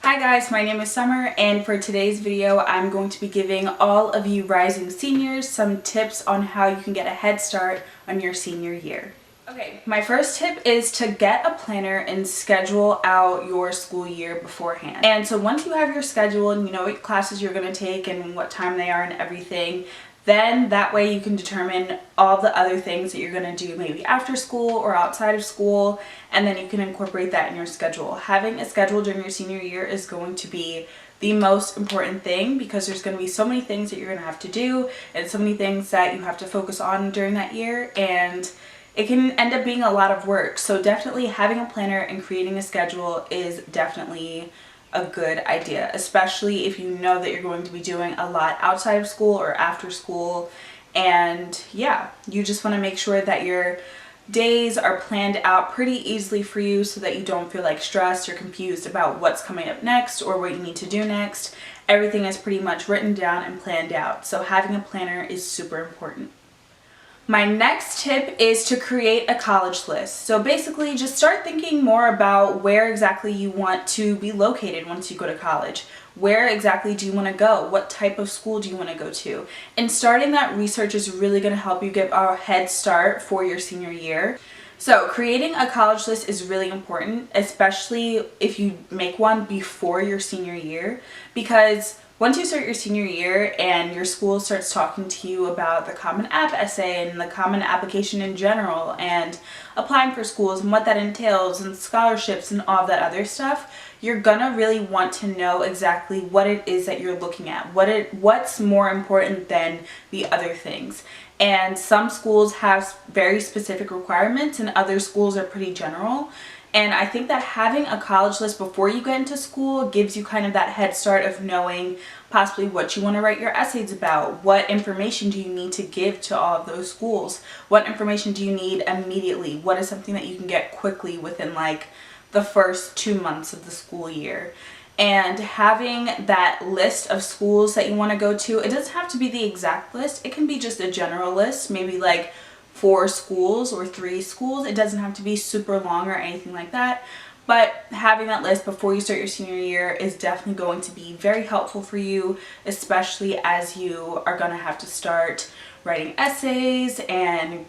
Hi guys, my name is Summer, and for today's video I'm going to be giving all of you rising seniors some tips on how you can get a head start on your senior year. Okay, my first tip is to get a planner and schedule out your school year beforehand. And so once you have your schedule and you know what classes you're going to take and what time they are and everything, then that way you can determine all the other things that you're going to do maybe after school or outside of school, and then you can incorporate that in your schedule. Having a schedule during your senior year is going to be the most important thing because there's going to be so many things that you're going to have to do and so many things that you have to focus on during that year, and it can end up being a lot of work. So definitely having a planner and creating a schedule is definitely a good idea, especially if you know that you're going to be doing a lot outside of school or after school. And yeah, you just want to make sure that your days are planned out pretty easily for you so that you don't feel like stressed or confused about what's coming up next or what you need to do next. Everything is pretty much written down and planned out, so having a planner is super important. My next tip is to create a college list. So basically just start thinking more about where exactly you want to be located once you go to college. Where exactly do you want to go? What type of school do you want to go to? And starting that research is really going to help you get a head start for your senior year. So creating a college list is really important, especially if you make one before your senior year, because once you start your senior year and your school starts talking to you about the Common App essay and the Common Application in general and applying for schools and what that entails and scholarships and all that other stuff, you're gonna really want to know exactly what it is that you're looking at, what's more important than the other things. And some schools have very specific requirements and other schools are pretty general. And I think that having a college list before you get into school gives you kind of that head start of knowing possibly what you want to write your essays about, what information do you need to give to all of those schools, what information do you need immediately, what is something that you can get quickly within like the first 2 months of the school year. And having that list of schools that you want to go to, it doesn't have to be the exact list, it can be just a general list, maybe like 4 schools or 3 schools. It doesn't have to be super long or anything like that, but having that list before you start your senior year is definitely going to be very helpful for you, especially as you are going to have to start writing essays and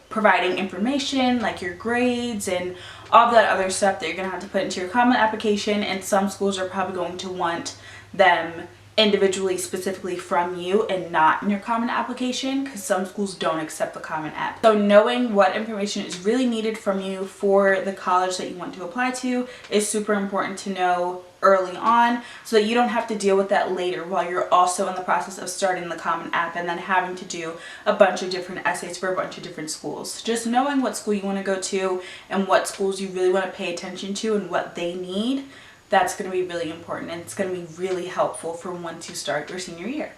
providing information like your grades and all that other stuff that you're going to have to put into your Common Application. And some schools are probably going to want them individually, specifically from you, and not in your Common Application, because some schools don't accept the Common App. So knowing what information is really needed from you for the college that you want to apply to is super important to know early on so that you don't have to deal with that later while you're also in the process of starting the Common App and then having to do a bunch of different essays for a bunch of different schools. Just knowing what school you want to go to and what schools you really want to pay attention to and what they need, that's going to be really important, and it's going to be really helpful for once you start your senior year.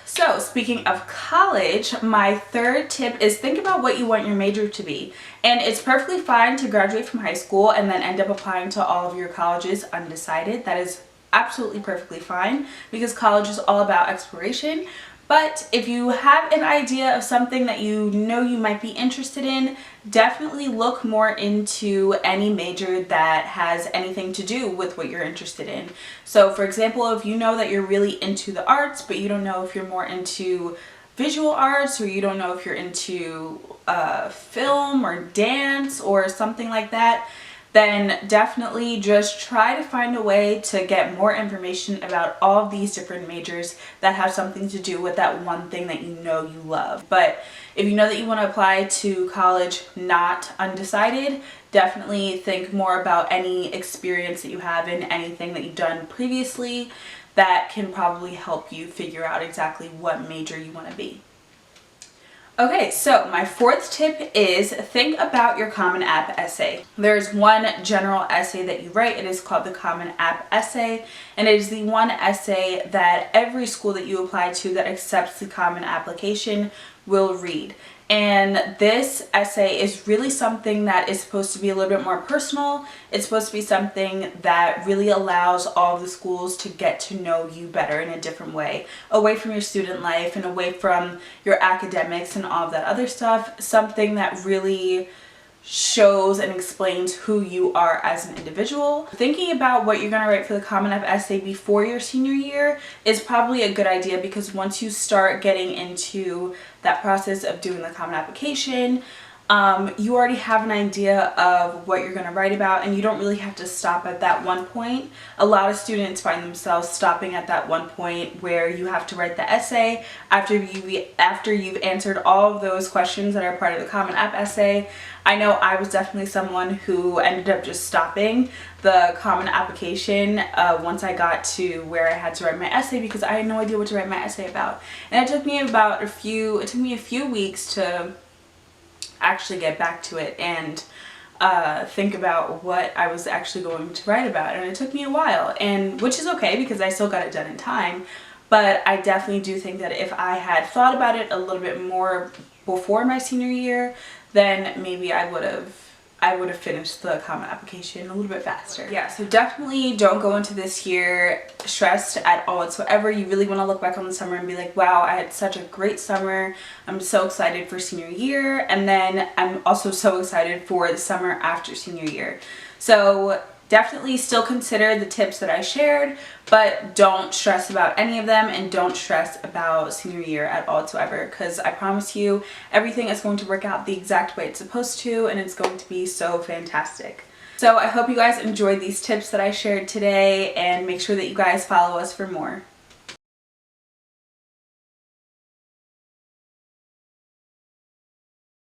So speaking of college, my third tip is think about what you want your major to be. And it's perfectly fine to graduate from high school and then end up applying to all of your colleges undecided. That is absolutely perfectly fine because college is all about exploration. But if you have an idea of something that you know you might be interested in, definitely look more into any major that has anything to do with what you're interested in. So for example, if you know that you're really into the arts, but you don't know if you're more into visual arts, or you don't know if you're into film or dance or something like that, then definitely just try to find a way to get more information about all of these different majors that have something to do with that one thing that you know you love. But if you know that you want to apply to college not undecided, definitely think more about any experience that you have in anything that you've done previously that can probably help you figure out exactly what major you want to be. Okay, so my fourth tip is think about your Common App essay. There's one general essay that you write. It is called the Common App essay, and it is the one essay that every school that you apply to that accepts the Common Application will read. And this essay is really something that is supposed to be a little bit more personal. It's supposed to be something that really allows all of the schools to get to know you better in a different way, away from your student life and away from your academics and all of that other stuff. Something that really shows and explains who you are as an individual. Thinking about what you're going to write for the Common App essay before your senior year is probably a good idea, because once you start getting into that process of doing the Common Application, you already have an idea of what you're going to write about, and you don't really have to stop at that one point. A lot of students find themselves stopping at that one point where you have to write the essay after you've answered all of those questions that are part of the Common App essay. I know I was definitely someone who ended up just stopping the Common Application once I got to where I had to write my essay, because I had no idea what to write my essay about. And it took me a few weeks to actually get back to it and think about what I was actually going to write about. And it took me a while, and which is okay because I still got it done in time. But I definitely do think that if I had thought about it a little bit more before my senior year, then maybe I would have finished the Common Application a little bit faster. Yeah, so definitely don't go into this year stressed at all whatsoever. You really want to look back on the summer and be like, wow, I had such a great summer. I'm so excited for senior year. And then I'm also so excited for the summer after senior year. So definitely still consider the tips that I shared, but don't stress about any of them, and don't stress about senior year at all whatsoever, because I promise you everything is going to work out the exact way it's supposed to, and it's going to be so fantastic. So I hope you guys enjoyed these tips that I shared today, and make sure that you guys follow us for more.